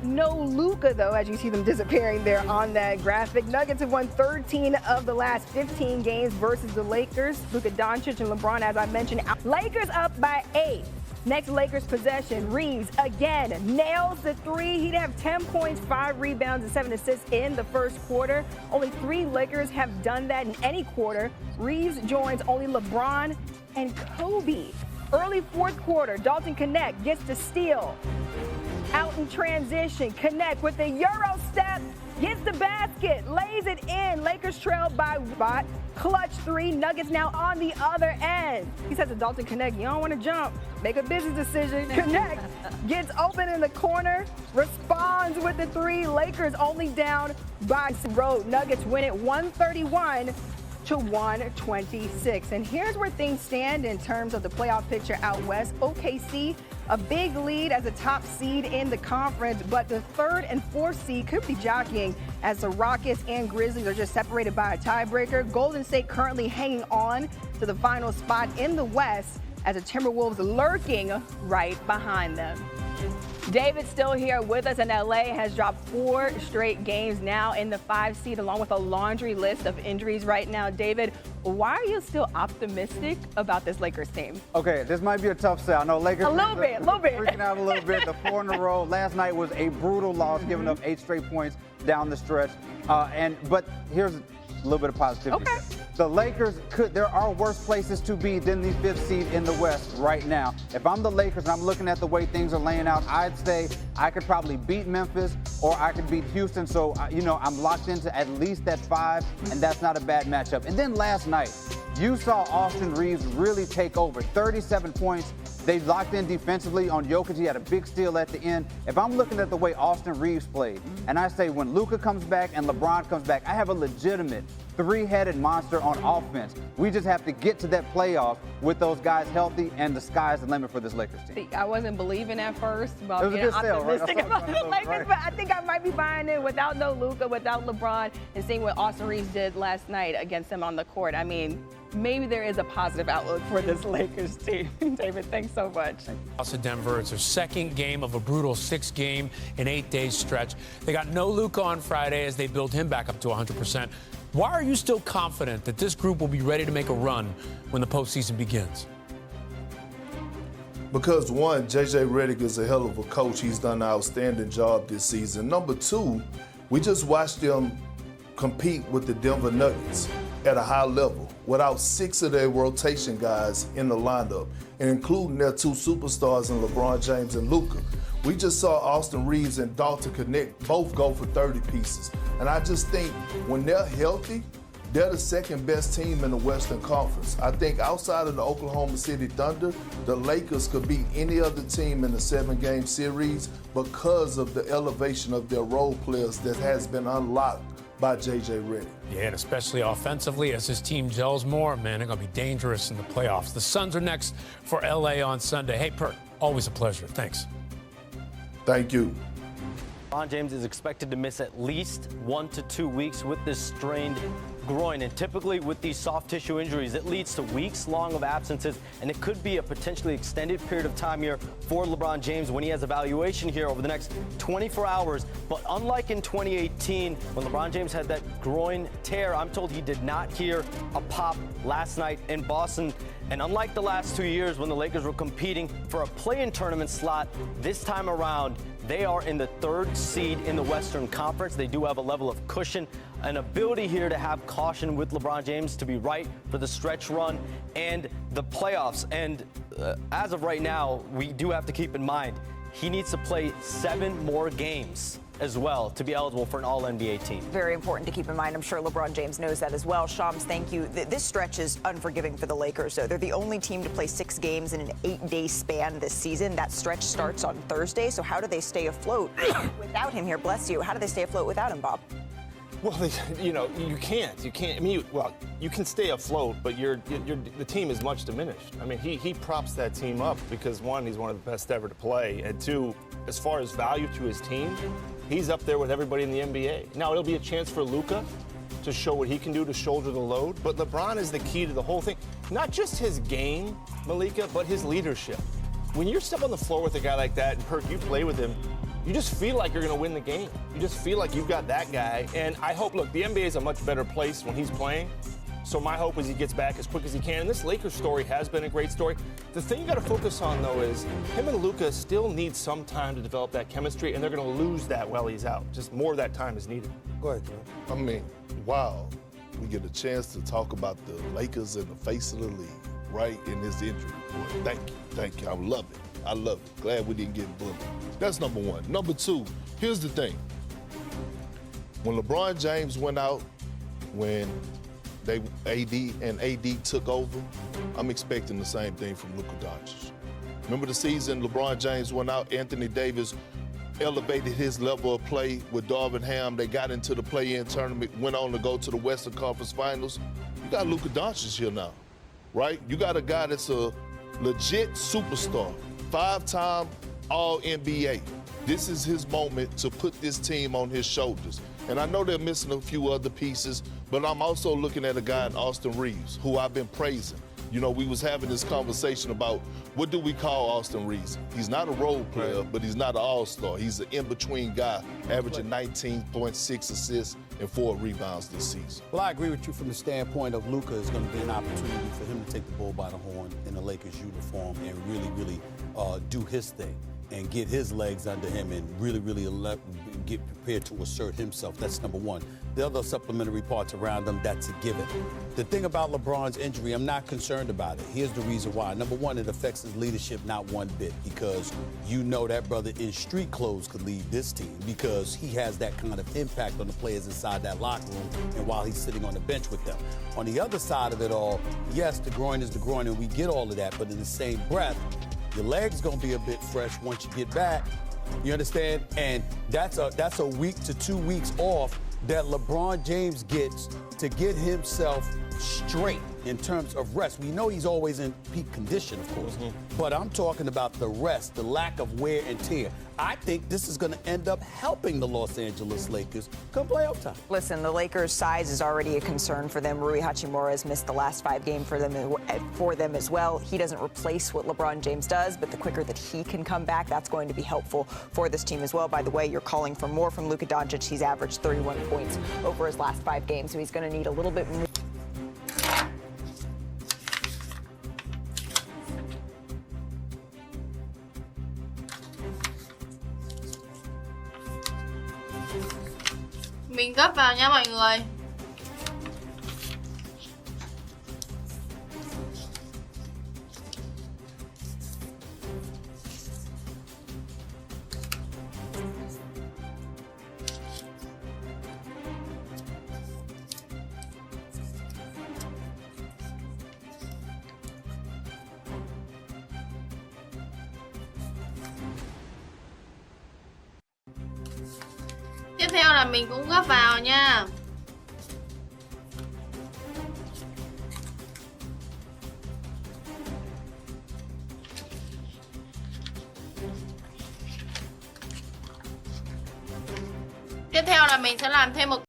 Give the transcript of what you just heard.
no Luka, though, as you see them disappearing there on that graphic. Nuggets have won 13 of the last 15 games versus the Lakers. Luka Doncic and LeBron, as I mentioned, Lakers up by 8. Next Lakers possession, Reeves again nails the three. He'd have 10 points, 5 rebounds, and 7 assists in the first quarter. Only 3 Lakers have done that in any quarter. Reeves joins only LeBron and Kobe. Early fourth quarter, Dalton Knecht gets the steal. Out in transition, Knecht with the Euro step, gets the basket, lays it in. Lakers trail by Watt. Clutch 3, Nuggets now on the other end. He says to Dalton Knecht, you don't want to jump. Make a business decision. Knecht gets open in the corner, responds with the 3. Lakers only down by road. Nuggets win it 131 to 126. And here's where things stand in terms of the playoff picture out west. OKC, a big lead as a top seed in the conference, but the 3rd and 4th seed could be jockeying as the Rockets and Grizzlies are just separated by a tiebreaker. Golden State currently hanging on to the final spot in the west as the Timberwolves lurking right behind them. David's still here with us, and LA has dropped 4 straight games now in the 5 seed, along with a laundry list of injuries right now. David, why are you still optimistic about this Lakers team? Okay, this might be a tough sell. I know Lakers a little bit. Freaking out a little bit. The 4 in a row. Last night was a brutal loss, giving up 8 straight points down the stretch. But here's a little bit of positivity. Okay. The Lakers there are worse places to be than the 5th seed in the West right now. If I'm the Lakers and I'm looking at the way things are laying out, I'd say I could probably beat Memphis or I could beat Houston. So, I'm locked into at least that 5, and that's not a bad matchup. And then last night, you saw Austin Reeves really take over. 37 points. They locked in defensively on Jokic. He had a big steal at the end. If I'm looking at the way Austin Reeves played, and I say when Luka comes back and LeBron comes back, I have a legitimate 3-headed monster on offense. We just have to get to that playoff with those guys healthy, and the sky's the limit for this Lakers team. I wasn't believing at first about it was being a good sale, optimistic right? about the Lakers, but I think I might be buying it without no Luka, without LeBron, and seeing what Austin Reeves did last night against them on the court. I mean, maybe there is a positive outlook for this Lakers team. David, thanks so much. Also, Denver, it's their second game of a brutal 6-game in 8-day stretch. They got no Luka on Friday as they build him back up to 100%. Why are you still confident that this group will be ready to make a run when the postseason begins? Because, one, J.J. Redick is a hell of a coach. He's done an outstanding job this season. Number 2, we just watched them compete with the Denver Nuggets at a high level without 6 of their rotation guys in the lineup, and including their 2 superstars in LeBron James and Luka. We just saw Austin Reeves and Dalton Knecht both go for 30 pieces. And I just think when they're healthy, they're the second best team in the Western Conference. I think outside of the Oklahoma City Thunder, the Lakers could beat any other team in the 7-game series because of the elevation of their role players that has been unlocked by J.J. Redick. Yeah, and especially offensively, as his team gels more, man, they're going to be dangerous in the playoffs. The Suns are next for L.A. on Sunday. Hey, Perk, always a pleasure. Thanks. Thank you. LeBron James is expected to miss at least 1 to 2 weeks with this strained groin, and typically with these soft tissue injuries, it leads to weeks long of absences, and it could be a potentially extended period of time here for LeBron James when he has evaluation here over the next 24 hours. But unlike in 2018, when LeBron James had that groin tear, I'm told he did not hear a pop last night in Boston. And unlike the last 2 years when the Lakers were competing for a play-in tournament slot, this time around, they are in the 3rd seed in the Western Conference. They do have a level of cushion, an ability here to have caution with LeBron James to be right for the stretch run and the playoffs. And as of right now, we do have to keep in mind, he needs to play 7 more games as well to be eligible for an All-NBA team. Very important to keep in mind. I'm sure LeBron James knows that as well. Shams, thank you. This stretch is unforgiving for the Lakers, though. They're the only team to play 6 games in an 8-day span this season. That stretch starts on Thursday, so how do they stay afloat without him here? Bless you. How do they stay afloat without him, Bob? Well, you can't. I mean, you can stay afloat, but the team is much diminished. I mean, he props that team up because, 1, he's one of the best ever to play, and 2, as far as value to his team, he's up there with everybody in the NBA. Now, it'll be a chance for Luka to show what he can do to shoulder the load, but LeBron is the key to the whole thing. Not just his game, Malika, but his leadership. When you're stepping on the floor with a guy like that, and Perk, you play with him, you just feel like you're going to win the game. You just feel like you've got that guy. And I hope, look, the NBA is a much better place when he's playing. So my hope is he gets back as quick as he can. And this Lakers story has been a great story. The thing you got to focus on, though, is him and Luka still need some time to develop that chemistry, and they're going to lose that while he's out. Just more of that time is needed. Go ahead, Querim. I mean, wow. We get a chance to talk about the Lakers in the face of the league, right, in this injury. Thank you. I love it. I love it. Glad we didn't get bullied. That's number one. Number two, here's the thing. When LeBron James went out, when AD took over, I'm expecting the same thing from Luka Doncic. Remember the season LeBron James went out, Anthony Davis elevated his level of play with Darvin Ham. They got into the play-in tournament, went on to go to the Western Conference Finals. You got Luka Doncic here now, right? You got a guy that's a legit superstar, 5-time All-NBA. This is his moment to put this team on his shoulders. And I know they're missing a few other pieces, but I'm also looking at a guy in Austin Reeves, who I've been praising. You know, we was having this conversation about what do we call Austin Reeves? He's not a role player, but he's not an all-star. He's an in-between guy, averaging 19.6 assists and 4 rebounds this season. Well, I agree with you from the standpoint of Luka is going to be an opportunity for him to take the bull by the horn in the Lakers uniform and really do his thing and get his legs under him and really get prepared to assert himself. That's number one. The other supplementary parts around him, that's a given. The thing about LeBron's injury, I'm not concerned about it. Here's the reason why. Number one, it affects his leadership not one bit, because you know that brother in street clothes could lead this team because he has that kind of impact on the players inside that locker room and while he's sitting on the bench with them. On the other side of it all, yes, the groin is the groin and we get all of that, but in the same breath, your leg's gonna be a bit fresh once you get back. You understand? And that's a week to 2 weeks off that LeBron James gets to get himself straight in terms of rest. We know he's always in peak condition, of course, but I'm talking about the rest, the lack of wear and tear. I think this is going to end up helping the Los Angeles Lakers come playoff time. Listen, the Lakers' size is already a concern for them. Rui Hachimura has missed the last 5 games for them as well. He doesn't replace what LeBron James does, but the quicker that he can come back, that's going to be helpful for this team as well. By the way, you're calling for more from Luka Doncic. He's averaged 31 points over his last 5 games, so he's going to need a little bit more. Mình gấp vào nha mọi người. Tiếp theo là mình cũng gấp vào nha. Tiếp theo là mình sẽ làm thêm một